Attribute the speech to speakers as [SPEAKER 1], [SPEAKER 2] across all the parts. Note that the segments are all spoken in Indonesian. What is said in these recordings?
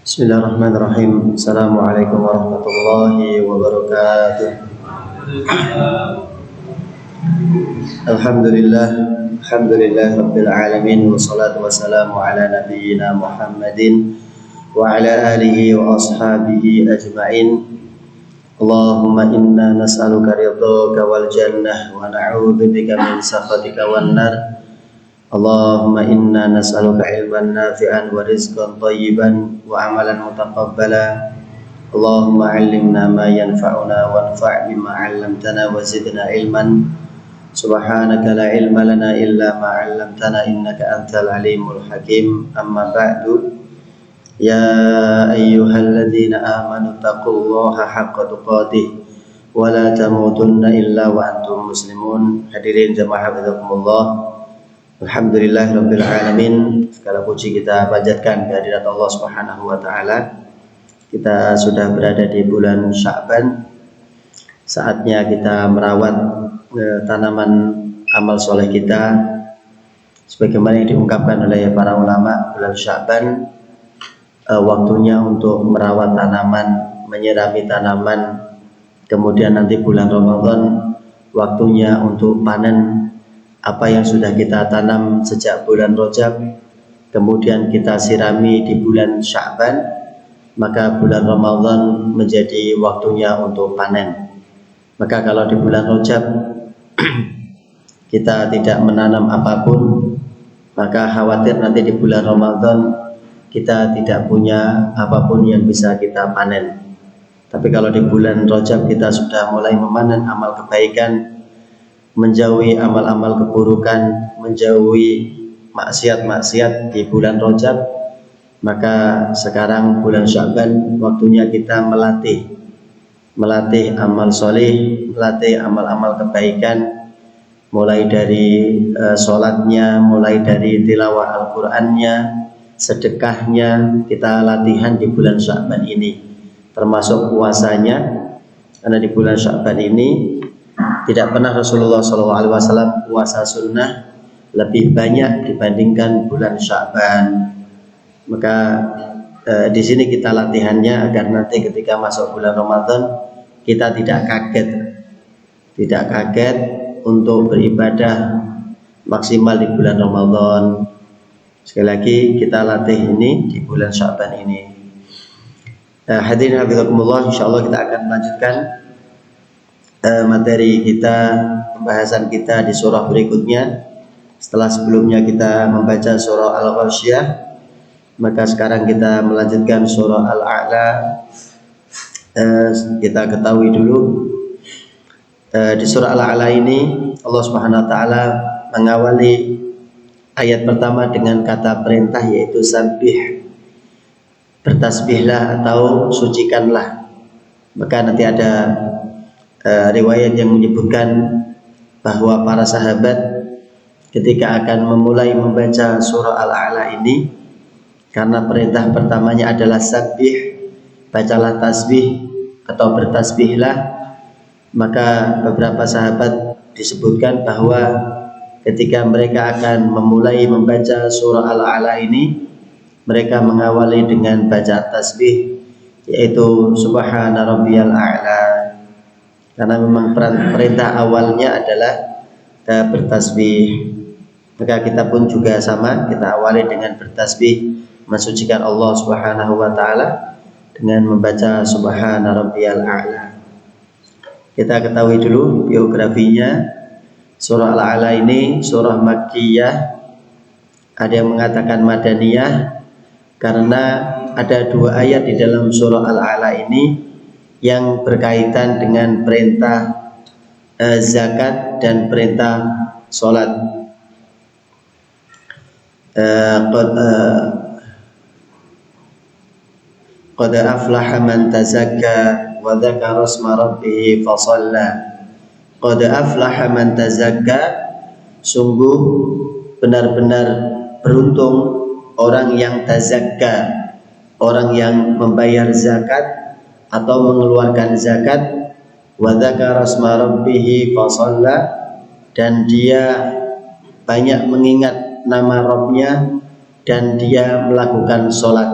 [SPEAKER 1] Bismillahirrahmanirrahim. Assalamualaikum warahmatullahi wabarakatuh. Alhamdulillah rabbil alamin, wassalatu wassalamu ala nabiyyina Muhammadin wa ala alihi wa ashabihi ajma'in. Allahumma inna nas'aluka ridhaka wal jannah wa na'udzubika min sakhatika wan nar. Allahumma inna nas'aluka ilman nafi'an wa rizqan thayyiban wa amalan mutaqabbala. Allahumma 'allimna ma yanfa'una wanfa' bima 'allamtana wa zidna ilman. Subhanaka la ilma lana illa ma 'allamtana innaka antal alimul hakim. Amma ba'du. Ya ayyuhalladzina amanu taqullaha haqqa tuqatih wa la tamutunna illa wa antum muslimun. Hadirin jamaah hafizakumullah. Alhamdulillahirabbil alamin. Segala puji kita panjatkan kehadirat Allah Subhanahu wa taala. Kita sudah berada di bulan Sya'ban. Saatnya kita merawat tanaman amal soleh kita. Sebagaimana yang diungkapkan oleh para ulama, bulan Sya'ban waktunya untuk merawat tanaman, menyirami tanaman. Kemudian nanti bulan Ramadan waktunya untuk panen apa yang sudah kita tanam sejak bulan Rajab, kemudian kita sirami di bulan Sya'ban, maka bulan Ramadan menjadi waktunya untuk panen. Maka kalau di bulan Rajab kita tidak menanam apapun, maka khawatir nanti di bulan Ramadan kita tidak punya apapun yang bisa kita panen. Tapi kalau di bulan Rajab kita sudah mulai memanen amal kebaikan, menjauhi amal-amal keburukan, menjauhi maksiat-maksiat di bulan Rajab, maka sekarang bulan Sya'ban waktunya kita melatih amal soleh, melatih amal-amal kebaikan, mulai dari sholatnya, mulai dari tilawah Al-Qur'annya, sedekahnya, kita latihan di bulan Sya'ban ini, termasuk puasanya, karena di bulan Sya'ban ini tidak pernah Rasulullah SAW puasa sunnah lebih banyak dibandingkan bulan Sya'ban. Maka di sini kita latihannya agar nanti ketika masuk bulan Ramadan kita tidak kaget untuk beribadah maksimal di bulan Ramadan. Sekali lagi kita latih ini di bulan Sya'ban ini. Hadirin hafizakumullah, insyaallah kita akan melanjutkan materi kita, pembahasan kita di surah berikutnya. Setelah sebelumnya kita membaca surah Al-Ghasyiyah, maka sekarang kita melanjutkan surah Al-A'la. Kita ketahui dulu di surah Al-A'la ini Allah Subhanahu wa taala mengawali ayat pertama dengan kata perintah, yaitu sabbih, bertasbihlah atau sucikanlah. Maka nanti ada riwayat yang menyebutkan bahwa para sahabat ketika akan memulai membaca surah Al-A'la ini, karena perintah pertamanya adalah sabbih, bacalah tasbih atau bertasbihlah, maka beberapa sahabat disebutkan bahwa ketika mereka akan memulai membaca surah Al-A'la ini, mereka mengawali dengan baca tasbih, yaitu subhana rabbiyal a'la. Karena memang perintah awalnya adalah bertasbih. Maka kita pun juga sama, kita awali dengan bertasbih, mensucikan Allah Subhanahu wa taala dengan membaca subhana rabbiyal a'la. Kita ketahui dulu biografinya. Surah Al-A'la ini surah Makkiyah. Ada yang mengatakan Madaniyah karena ada dua ayat di dalam surah Al-A'la ini yang berkaitan dengan perintah zakat dan perintah sholat. Qad aflaha man tazakka wa dzakara isma rabbih fa shalla. Qad aflaha man tazakka, sungguh benar-benar beruntung orang yang tazakka, orang yang membayar zakat atau mengeluarkan zakat, wa dzakara asma rabbih fasalla, dan dia banyak mengingat nama Rabbnya dan dia melakukan sholat.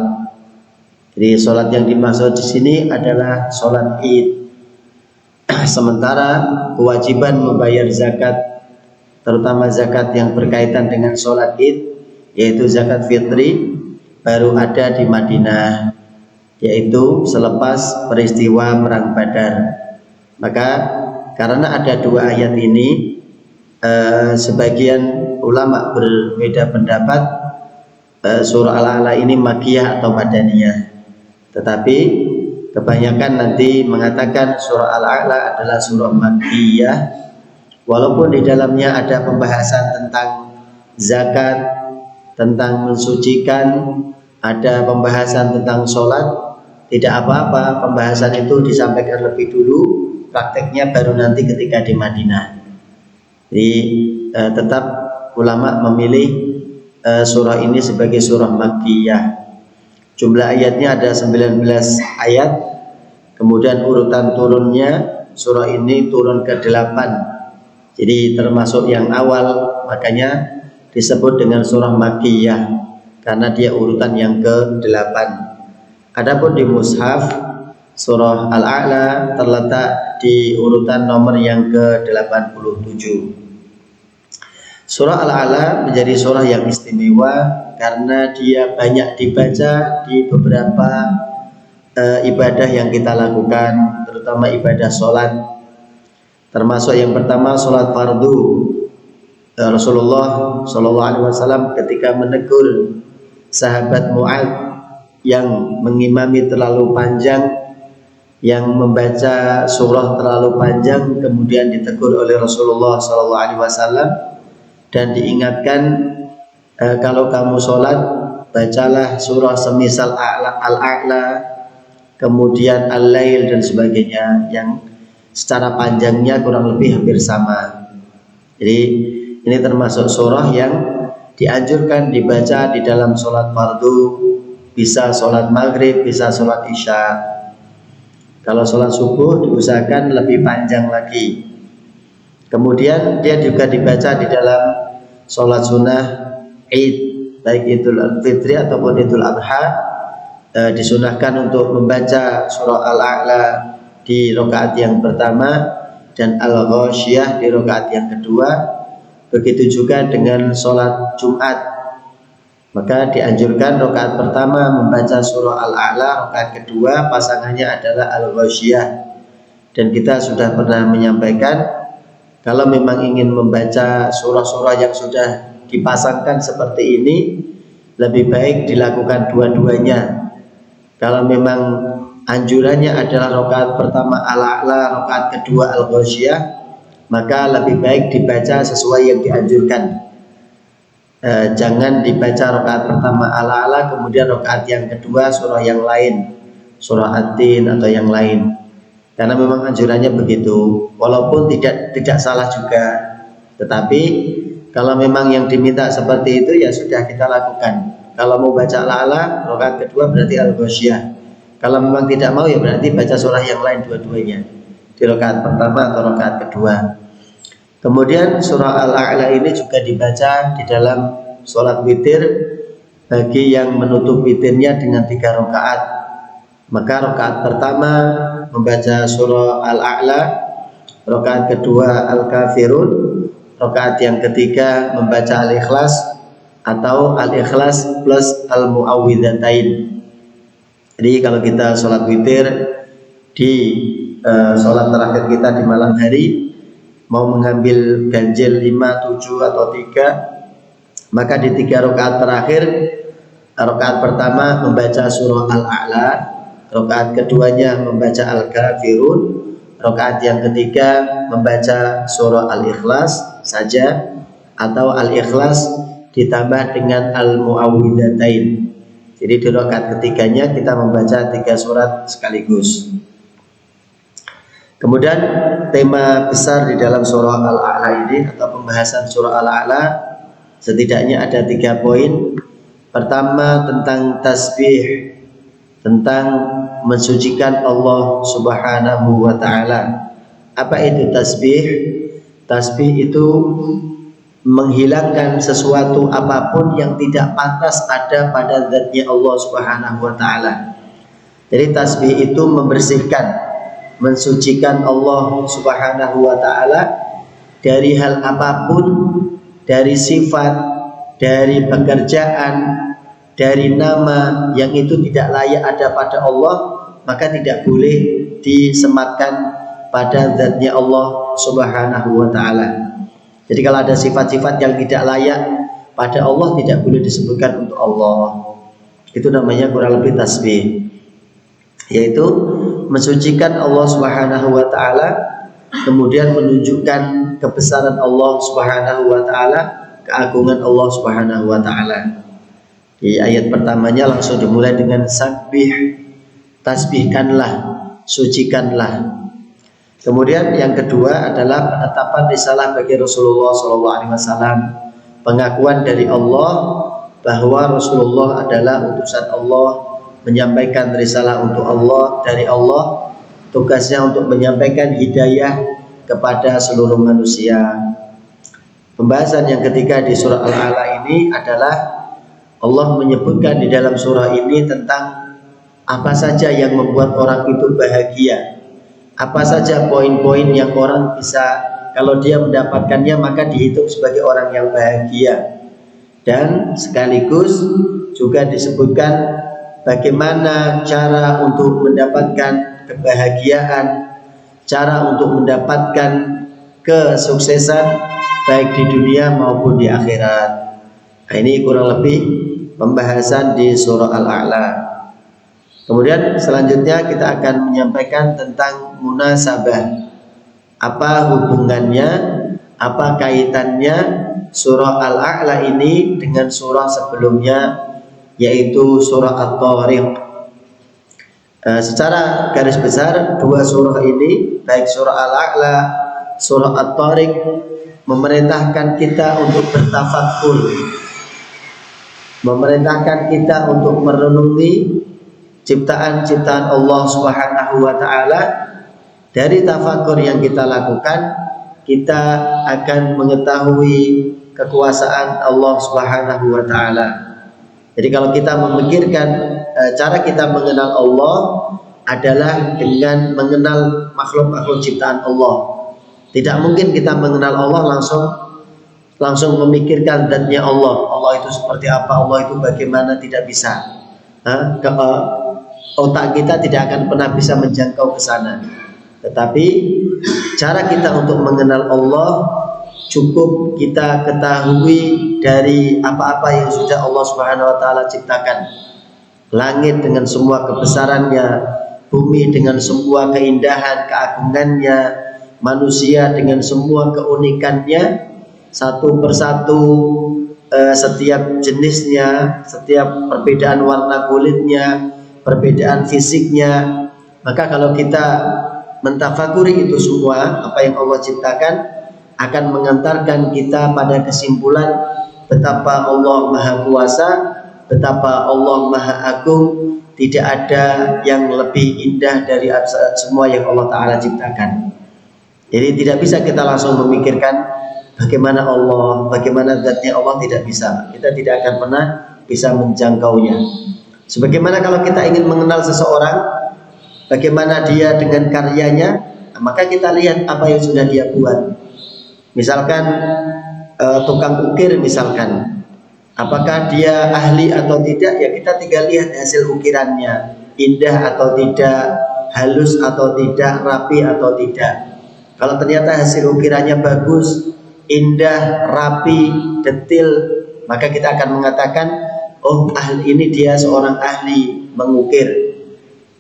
[SPEAKER 1] Jadi sholat yang dimaksud di sini adalah sholat Id. Sementara kewajiban membayar zakat, terutama zakat yang berkaitan dengan sholat Id, yaitu zakat fitri, baru ada di Madinah, yaitu selepas peristiwa Perang Badar. Maka karena ada dua ayat ini, sebagian ulama berbeda pendapat surah Al-A'la ini Makkiyah atau Madaniyah. Tetapi kebanyakan nanti mengatakan surah Al-A'la adalah surah Makkiyah, walaupun di dalamnya ada pembahasan tentang zakat, tentang mensucikan, ada pembahasan tentang sholat. Tidak apa-apa, pembahasan itu disampaikan lebih dulu, prakteknya baru nanti ketika di Madinah. Jadi tetap ulama memilih surah ini sebagai surah Makkiyah. Jumlah ayatnya ada 19 ayat. Kemudian urutan turunnya, surah ini turun ke-8. Jadi termasuk yang awal, makanya disebut dengan surah Makkiyah karena dia urutan yang ke-8. Adapun di mushaf, surah Al-A'la terletak di urutan nomor yang ke-87. Surah Al-A'la menjadi surah yang istimewa karena dia banyak dibaca di beberapa ibadah yang kita lakukan, terutama ibadah sholat. Termasuk yang pertama sholat fardu. Rasulullah SAW ketika menegur sahabat Mu'adz yang mengimami terlalu panjang, yang membaca surah terlalu panjang, kemudian ditegur oleh Rasulullah SAW dan diingatkan, kalau kamu sholat bacalah surah semisal Al-A'la, kemudian Al-Lail dan sebagainya, yang secara panjangnya kurang lebih hampir sama. Jadi ini termasuk surah yang dianjurkan dibaca di dalam sholat fardu, bisa sholat maghrib, bisa sholat isya. Kalau sholat subuh diusahakan lebih panjang lagi. Kemudian dia juga dibaca di dalam sholat sunnah Id, baik Idul Fitri ataupun Idul Adha. Disunahkan untuk membaca surah Al-A'la di rakaat yang pertama dan Al-Ghasyiyah di rakaat yang kedua. Begitu juga dengan sholat Jumat, maka dianjurkan rakaat pertama membaca surah Al-A'la, rakaat kedua pasangannya adalah Al-Ghasyiyah. Dan kita sudah pernah menyampaikan, kalau memang ingin membaca surah-surah yang sudah dipasangkan seperti ini, lebih baik dilakukan dua-duanya. Kalau memang anjurannya adalah rakaat pertama Al-A'la, rakaat kedua Al-Ghasyiyah, maka lebih baik dibaca sesuai yang dianjurkan. Jangan dibaca rakaat pertama Al-A'la, kemudian rakaat yang kedua surah yang lain, surah At-Tin atau yang lain. Karena memang anjurannya begitu, walaupun tidak salah juga. Tetapi kalau memang yang diminta seperti itu, ya sudah kita lakukan. Kalau mau baca Al-A'la, rakaat kedua berarti Al-Ghasyiyah. Kalau memang tidak mau, ya berarti baca surah yang lain dua-duanya di rakaat pertama atau rakaat kedua. Kemudian surah Al-A'la ini juga dibaca di dalam sholat witir bagi yang menutup witirnya dengan 3 rakaat. Maka rakaat pertama membaca surah Al-A'la, rakaat kedua Al-Kafirun, rakaat yang ketiga membaca Al-Ikhlas atau Al-Ikhlas plus Al-Mu'awwidhatain. Jadi kalau kita sholat witir di sholat terakhir kita di malam hari, mau mengambil ganjil 5, 7 atau 3, maka di 3 rakaat terakhir, rakaat pertama membaca surah Al-A'la, rakaat keduanya membaca Al-Kafirun, rakaat yang ketiga membaca surah Al-Ikhlas saja atau Al-Ikhlas ditambah dengan Al-Mu'awwidhatain. Jadi di rakaat ketiganya kita membaca 3 surat sekaligus. Kemudian tema besar di dalam surah Al-A'la ini atau pembahasan surah Al-A'la setidaknya ada 3 poin. Pertama tentang tasbih. tentang mensucikan Allah Subhanahu wa taala. Apa itu tasbih? Tasbih itu menghilangkan sesuatu apapun yang tidak pantas ada pada zatnya Allah Subhanahu wa taala. Jadi tasbih itu membersihkan, mensucikan Allah Subhanahu wa taala dari hal apapun, dari sifat, dari pekerjaan, dari nama yang itu tidak layak ada pada Allah, maka tidak boleh disematkan pada zatnya Allah Subhanahu wa taala. Jadi kalau ada sifat-sifat yang tidak layak pada Allah, tidak boleh disebutkan untuk Allah. Itu namanya kurang lebih tasbih, yaitu mensucikan Allah Subhanahu wa taala, kemudian menunjukkan kebesaran Allah Subhanahu wa taala, keagungan Allah Subhanahu wa taala. Di ayat pertamanya langsung dimulai dengan sabbih, tasbihkanlah, sucikanlah. Kemudian yang kedua adalah penetapan risalah bagi Rasulullah SAW, pengakuan dari Allah bahwa Rasulullah adalah utusan Allah, menyampaikan risalah untuk Allah, dari Allah, tugasnya untuk menyampaikan hidayah kepada seluruh manusia. Pembahasan yang ketiga di surah Al-A'la ini adalah Allah menyebutkan di dalam surah ini tentang apa saja yang membuat orang itu bahagia, apa saja poin-poin yang orang bisa, kalau dia mendapatkannya maka dihitung sebagai orang yang bahagia. Dan sekaligus juga disebutkan bagaimana cara untuk mendapatkan kebahagiaan, cara untuk mendapatkan kesuksesan baik di dunia maupun di akhirat. Nah, ini kurang lebih pembahasan di surah Al-A'la. Kemudian selanjutnya kita akan menyampaikan tentang munasabah. Apa hubungannya, apa kaitannya surah Al-A'la ini dengan surah sebelumnya, yaitu surah At-Tariq. Secara garis besar dua surah ini, baik surah Al-A'la, surah At-Tariq, memerintahkan kita untuk bertafakur, memerintahkan kita untuk merenungi ciptaan-ciptaan Allah Subhanahu wa taala. Dari tafakur yang kita lakukan, kita akan mengetahui kekuasaan Allah Subhanahu wa taala. Jadi kalau kita memikirkan cara kita mengenal Allah adalah dengan mengenal makhluk-makhluk ciptaan Allah. Tidak mungkin kita mengenal Allah langsung memikirkan zatnya Allah. Allah itu seperti apa, Allah itu bagaimana, tidak bisa. Otak kita tidak akan pernah bisa menjangkau ke sana. Tetapi cara kita untuk mengenal Allah cukup kita ketahui dari apa-apa yang sudah Allah Subhanahu wa taala ciptakan. Langit dengan semua kebesarannya, bumi dengan semua keindahan, keagungannya, manusia dengan semua keunikannya, satu persatu, setiap jenisnya, setiap perbedaan warna kulitnya, perbedaan fisiknya. Maka kalau kita mentafakuri itu semua, apa yang Allah ciptakan, akan mengantarkan kita pada kesimpulan betapa Allah Maha Kuasa, betapa Allah Maha Agung. Tidak ada yang lebih indah dari semua yang Allah Ta'ala ciptakan. Jadi tidak bisa kita langsung memikirkan bagaimana Allah, bagaimana zatnya Allah, tidak bisa. Kita tidak akan pernah bisa menjangkaunya. Sebagaimana kalau kita ingin mengenal seseorang, bagaimana dia dengan karyanya, maka kita lihat apa yang sudah dia buat. Misalkan tukang ukir misalkan, apakah dia ahli atau tidak, ya kita tinggal lihat hasil ukirannya, indah atau tidak, halus atau tidak, rapi atau tidak. Kalau ternyata hasil ukirannya bagus, indah, rapi, detil, maka kita akan mengatakan, oh ahli ini dia seorang ahli mengukir.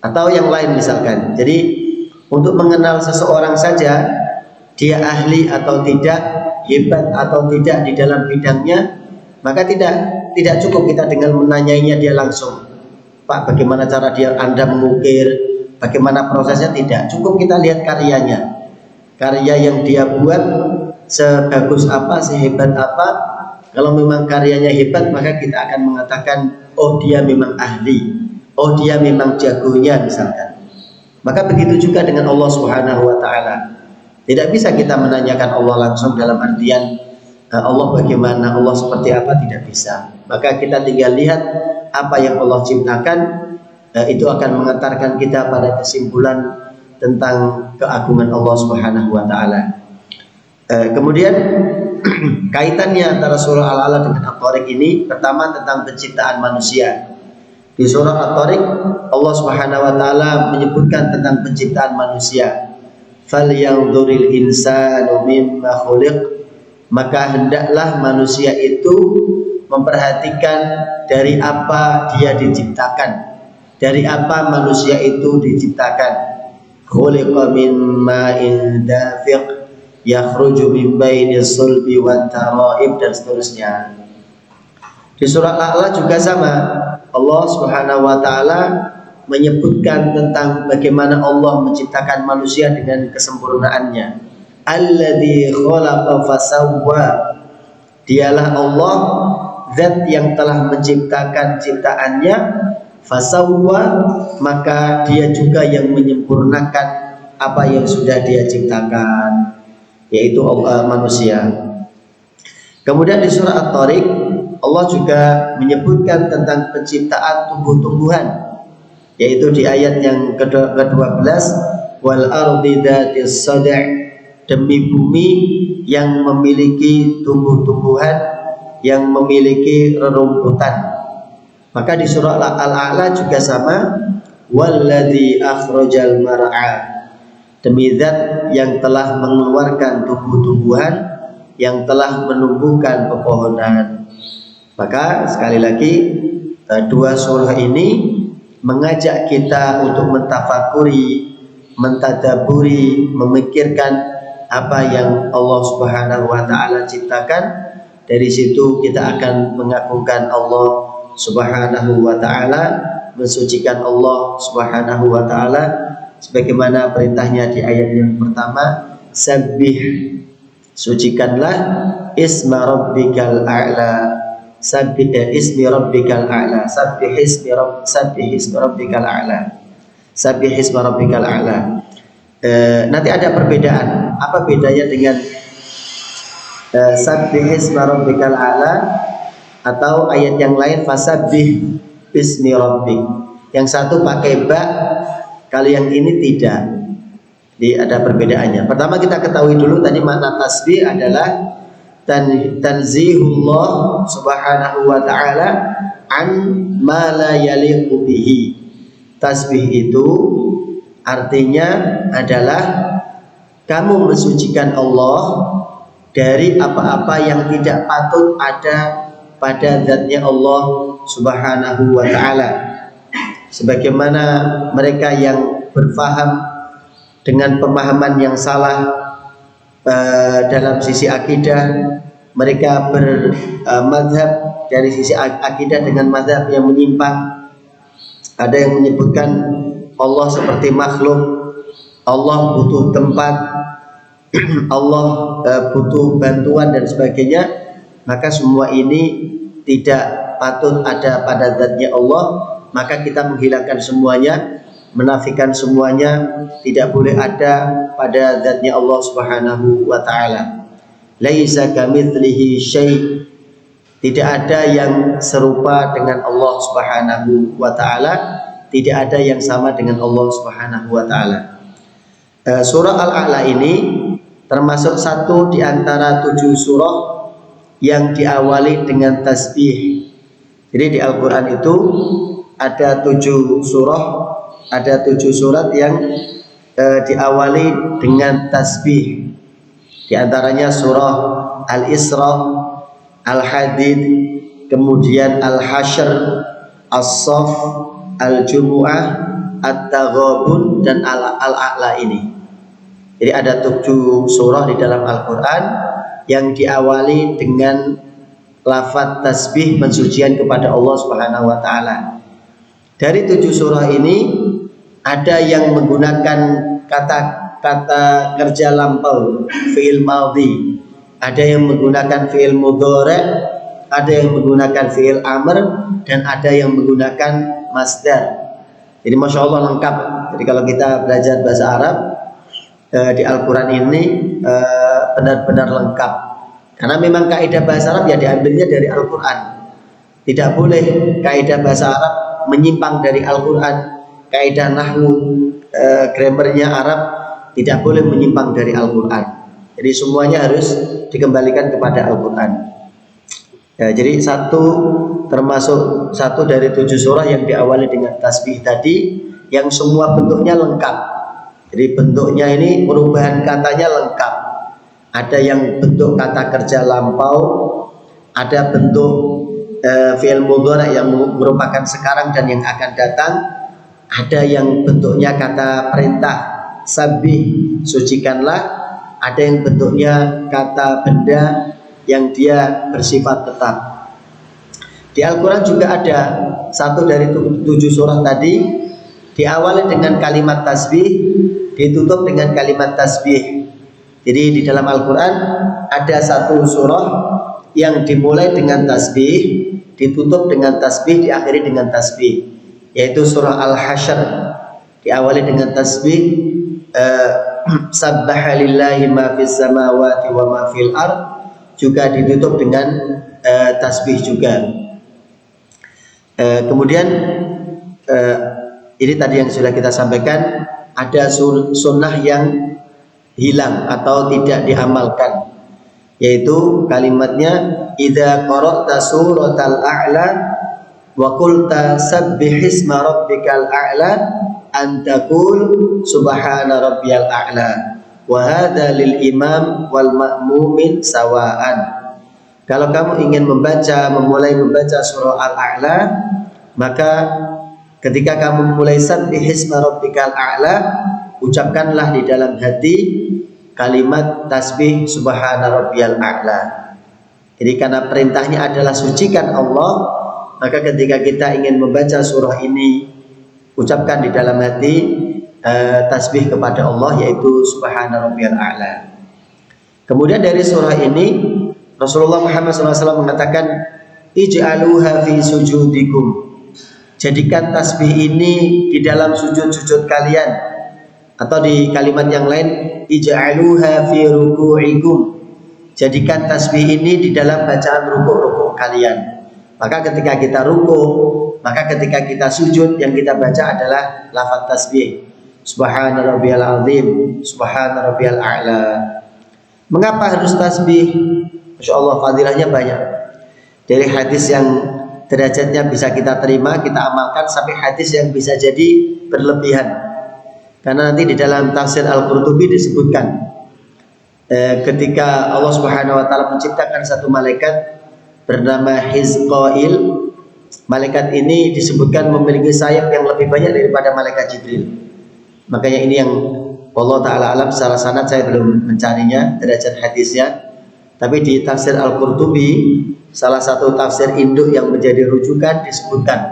[SPEAKER 1] Atau yang lain misalkan. Jadi untuk mengenal seseorang saja, dia ahli atau tidak, hebat atau tidak di dalam bidangnya, maka tidak cukup kita dengan menanyainya dia langsung, Pak bagaimana cara Anda mengukir, bagaimana prosesnya, tidak cukup kita lihat karyanya, karya yang dia buat sebagus apa, sehebat apa. Kalau memang karyanya hebat, maka kita akan mengatakan, oh dia memang ahli. oh dia memang jagonya misalkan. Maka begitu juga dengan Allah Subhanahu wa taala. Tidak bisa kita menanyakan Allah langsung dalam artian Allah bagaimana, Allah seperti apa, tidak bisa. Maka kita tinggal lihat apa yang Allah ciptakan, itu akan mengantarkan kita pada kesimpulan tentang keagungan Allah Subhanahu wa taala. Kemudian kaitannya antara surah Al-A'la dengan At-Tariq ini, pertama tentang penciptaan manusia. Di surah At-Tariq Allah Subhanahu wa taala menyebutkan tentang penciptaan manusia. Falyanzuril insanu mimma khuliq, maka hendaklah manusia itu memperhatikan dari apa dia diciptakan, dari apa manusia itu diciptakan. Khuliqa min ma'in dafiq yakhruju min bainis sulbi wat tara'ib, dan seterusnya. Di surah Al-A'la juga sama. Allah Subhanahu wa taala menyebutkan tentang bagaimana Allah menciptakan manusia dengan kesempurnaannya. Alladzi khalaqa fasawwa, dialah Allah zat yang telah menciptakan ciptaannya, fasawwa, maka dia juga yang menyempurnakan apa yang sudah dia ciptakan, yaitu manusia. Kemudian di surah At-Tariq Allah juga menyebutkan tentang penciptaan tumbuh-tumbuhan, yaitu di ayat yang ke-12, wal ardi dzatis sad', demi bumi yang memiliki tumbuh-tumbuhan, yang memiliki rerumputan. Maka di surah Al-A'la juga sama, walladzi akhrajal mar'a, demi zat yang telah mengeluarkan tumbuh-tumbuhan, yang telah menumbuhkan pepohonan. Maka sekali lagi dua surah ini mengajak kita untuk mentafakuri, mentadaburi, memikirkan apa yang Allah Subhanahu wa taala ciptakan. Dari situ kita akan mengagungkan Allah Subhanahu wa taala, mensucikan Allah Subhanahu wa taala sebagaimana perintahnya di ayat yang pertama, sabbih, sucikanlah isma rabbikal a'la, sabbih ismi rabbikal a'la, sabbih ismi rabbikal a'la, sabbih ismi rabbikal a'la. Nanti ada perbedaan. Apa bedanya dengan sabbih ismi rabbikal a'la atau ayat yang lain fasabbih bismi rabbik? Yang satu pakai ba, kalau yang ini tidak. Jadi ada perbedaannya. Pertama kita ketahui dulu tadi makna tasbih adalah tanzihullah subhanahu wa ta'ala an ma la yaliqu bihi. Tasbih itu artinya adalah kamu mensucikan Allah dari apa-apa yang tidak patut ada pada zatnya Allah Subhanahu wa ta'ala. Sebagaimana mereka yang berfaham dengan pemahaman yang salah dalam sisi akidah, mereka bermadhab dari sisi akidah dengan madhab yang menyimpang. Ada yang menyebutkan Allah seperti makhluk, Allah butuh tempat, Allah butuh bantuan dan sebagainya. Maka semua ini tidak patut ada pada zatnya Allah. Maka kita menghilangkan semuanya, menafikan semuanya, tidak boleh ada pada zatnya Allah Subhanahu wa ta'ala. Laisa kamitslihi syai', tidak ada yang serupa dengan Allah Subhanahu wa ta'ala, tidak ada yang sama dengan Allah Subhanahu wa ta'ala. Surah Al-A'la ini termasuk satu di antara 7 surah yang diawali dengan tasbih. Jadi di Al-Quran itu ada 7 surah, ada 7 surat yang diawali dengan tasbih. Di antaranya surah Al-Isra, Al-Hadid, kemudian Al-Hasyr, As-Saff, Al-Jumu'ah, At-Taghabun, dan Al-A'la ini. Jadi ada 7 surah di dalam Al-Quran yang diawali dengan lafaz tasbih, pensucian kepada Allah Subhanahu wa ta'ala. Dari 7 surah ini ada yang menggunakan kata kerja lampau, fi'il madhi, ada yang menggunakan fi'il mudhari', ada yang menggunakan fi'il amr, dan ada yang menggunakan masdar. Jadi Masya Allah lengkap. Jadi kalau kita belajar bahasa Arab di Al-Quran ini benar-benar lengkap. Karena memang kaidah bahasa Arab ya diambilnya dari Al-Quran. Tidak boleh kaidah bahasa Arab menyimpang dari Al-Quran. Kaidah nahwu, grammarnya Arab tidak boleh menyimpang dari Al-Quran. Jadi semuanya harus dikembalikan kepada Al-Quran. Ya, jadi termasuk satu dari 7 surah yang diawali dengan tasbih tadi, yang semua bentuknya lengkap. Jadi bentuknya ini perubahan katanya lengkap. Ada yang bentuk kata kerja lampau, ada bentuk fi'il mudhari yang merupakan sekarang dan yang akan datang, ada yang bentuknya kata perintah, sabbih, sucikanlah, ada yang bentuknya kata benda yang dia bersifat tetap. Di Al-Quran juga ada satu dari 7 surah tadi diawali dengan kalimat tasbih, ditutup dengan kalimat tasbih. Jadi di dalam Al-Quran ada satu surah yang dimulai dengan tasbih, ditutup dengan tasbih, diakhiri dengan tasbih, yaitu surah Al-Hasyr. Diawali dengan tasbih, sabbaha lillahi ma fis samawati wa ma fil ard, juga ditutup dengan tasbih juga. Kemudian ini tadi yang sudah kita sampaikan, ada sunnah yang hilang atau tidak diamalkan, yaitu kalimatnya idza qara'ta suratal a'la wa qulta sabbihisma rabbikal a'la an taqul subhana rabbiyal a'la wa hadza lil imam wal ma'mumin sawaan. Kalau kamu ingin memulai membaca surah Al-A'la, maka ketika kamu mulai sabbihisma rabbikal a'la, ucapkanlah di dalam hati kalimat tasbih subhana rabbiyal a'la. Jadi karena perintahnya adalah sucikan Allah, maka ketika kita ingin membaca surah ini, ucapkan di dalam hati tasbih kepada Allah, yaitu subhana rabbiyal a'la. Kemudian dari surah ini Rasulullah Muhammad SAW mengatakan, ij'aluha fi sujudikum, jadikan tasbih ini di dalam sujud-sujud kalian. Atau di kalimat yang lain, ij'aluha fi ruku'ikum, jadikan tasbih ini di dalam bacaan rukuk-rukuk kalian. Maka ketika kita rukuk, maka ketika kita sujud, yang kita baca adalah lafaz tasbih, subhana rabbiyal azim, subhana rabbiyal a'la. Mengapa harus tasbih? Masya Allah, fadilahnya banyak. Dari hadis yang derajatnya bisa kita terima, kita amalkan, sampai hadis yang bisa jadi berlebihan. Karena nanti di dalam tafsir Al-Qurtubi disebutkan ketika Allah Subhanahu wa taala menciptakan satu malaikat bernama Hizqail. Malaikat ini disebutkan memiliki sayap yang lebih banyak daripada malaikat Jibril. Makanya ini yang Allah taala alam, secara sanad saya belum mencarinya derajat hadisnya. Tapi di tafsir Al-Qurtubi, salah satu tafsir induk yang menjadi rujukan, disebutkan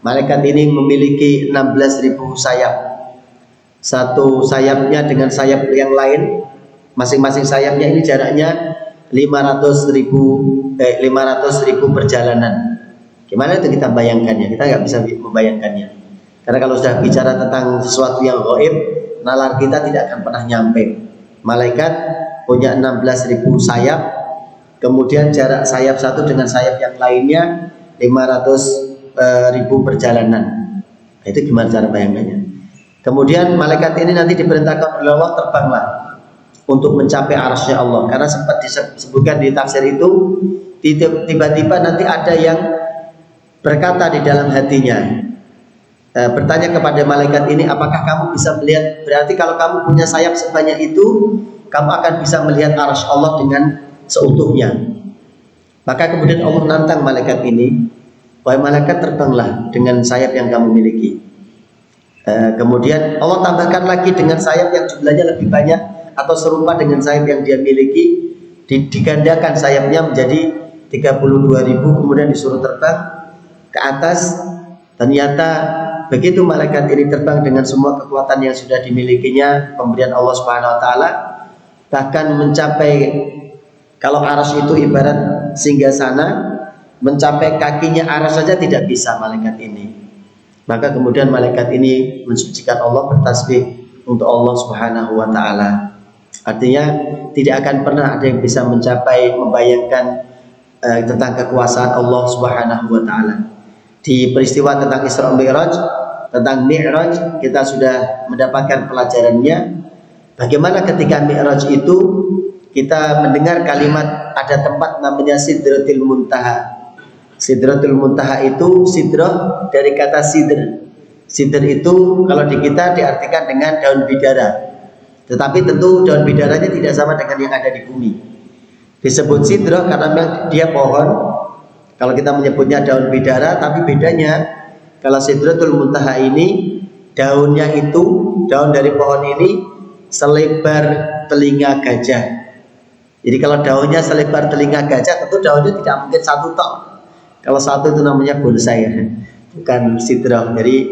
[SPEAKER 1] malaikat ini memiliki 16.000 sayap. Satu sayapnya dengan sayap yang lain, masing-masing sayapnya ini jaraknya 500.000 perjalanan. Gimana itu kita bayangkannya? Kita nggak bisa membayangkannya. Karena kalau sudah bicara tentang sesuatu yang gaib, nalar kita tidak akan pernah nyampe. Malaikat punya 16.000 sayap, kemudian jarak sayap satu dengan sayap yang lainnya 500.000 perjalanan. Nah, itu gimana cara bayangannya? Kemudian malaikat ini nanti diperintahkan oleh Allah, terbanglah untuk mencapai arasy Allah. Karena sempat disebutkan di tafsir itu, tiba-tiba nanti ada yang berkata di dalam hatinya, bertanya kepada malaikat ini, apakah kamu bisa melihat? Berarti kalau kamu punya sayap sebanyak itu, kamu akan bisa melihat arasy Allah dengan seutuhnya. Maka kemudian Allah menantang malaikat ini, wahai malaikat, terbanglah dengan sayap yang kamu miliki. Kemudian Allah tambahkan lagi dengan sayap yang jumlahnya lebih banyak atau serupa dengan sayap yang dia miliki, digandakan sayapnya menjadi 32.000, kemudian disuruh terbang ke atas. Ternyata begitu malaikat ini terbang dengan semua kekuatan yang sudah dimilikinya, pemberian Allah Subhanahu wa taala, bahkan mencapai, kalau arasy itu ibarat singgasana, mencapai kakinya arasy saja tidak bisa malaikat ini. Maka kemudian malaikat ini mensucikan Allah, bertasbih untuk Allah Subhanahu wa taala. Artinya tidak akan pernah ada yang bisa mencapai membayangkan tentang kekuasaan Allah Subhanahu wa taala. Di peristiwa tentang Isra Mi'raj, tentang Mi'raj, kita sudah mendapatkan pelajarannya. Bagaimana ketika Mi'raj itu kita mendengar kalimat, ada tempat namanya Sidratul Muntaha. Sidratul Muntaha itu sidrah dari kata sidr. Sidr itu kalau di kita diartikan dengan daun bidara. Tetapi tentu daun bidaranya tidak sama dengan yang ada di bumi. Disebut sidrah karena memang dia pohon. Kalau kita menyebutnya daun bidara, tapi bedanya kalau Sidratul Muntaha ini daunnya itu, daun dari pohon ini selebar telinga gajah. Jadi kalau daunnya selebar telinga gajah, tentu daunnya tidak mungkin satu tok. Kalau satu itu namanya bonsai, bukan sidrah. Jadi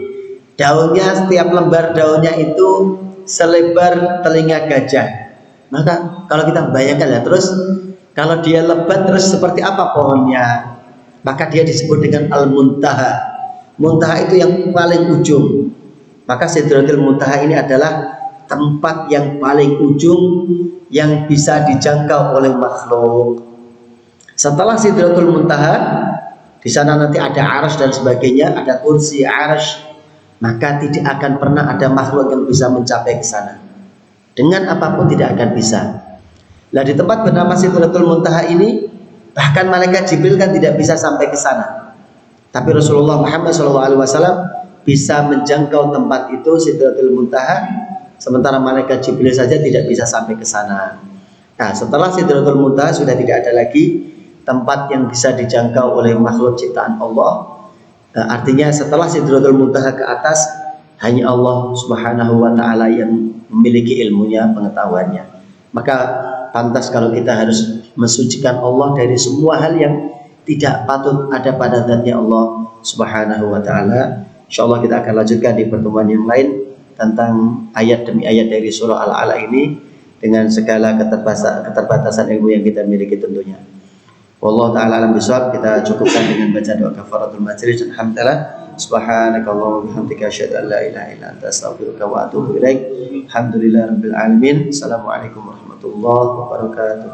[SPEAKER 1] daunnya, setiap lembar daunnya itu selebar telinga gajah. Maka kalau kita bayangkan ya, terus kalau dia lebat terus seperti apa pohonnya? Maka dia disebut dengan Al-Muntaha. Muntaha itu yang paling ujung. Maka Sidratul Muntaha ini adalah tempat yang paling ujung yang bisa dijangkau oleh makhluk. Setelah Sidratul Muntaha, di sana nanti ada arsy dan sebagainya, ada kursi, arsy. Maka tidak akan pernah ada makhluk yang bisa mencapai ke sana. Dengan apapun tidak akan bisa. Nah, di tempat bernama Sidratul Muntaha ini, bahkan malaikat Jibril kan tidak bisa sampai ke sana. Tapi Rasulullah Muhammad SAW bisa menjangkau tempat itu, Sidratul Muntaha, sementara malaikat Jibril saja tidak bisa sampai ke sana. Nah, setelah Sidratul Muntaha sudah tidak ada lagi tempat yang bisa dijangkau oleh makhluk ciptaan Allah. Artinya setelah Sidratul Muntaha ke atas, hanya Allah Subhanahu wa taala yang memiliki ilmunya, pengetahuannya. Maka pantas kalau kita harus mensucikan Allah dari semua hal yang tidak patut ada pada zatnya Allah Subhanahu wa taala. Insyaallah kita akan lanjutkan di pertemuan yang lain tentang ayat demi ayat dari surah Al-Alaq ini dengan segala keterbatasan ilmu yang kita miliki tentunya. Wallahu ta'ala alam bisawab. Kita cukupkan dengan baca doa kafaratul majlis. Alhamdulillah. Subhanakallahumma wa bihamdika asyhadu an la ilaha illa anta astaghfiruka wa atubu ilaik. Alhamdulillahirabbil alamin. Assalamualaikum warahmatullahi wabarakatuh.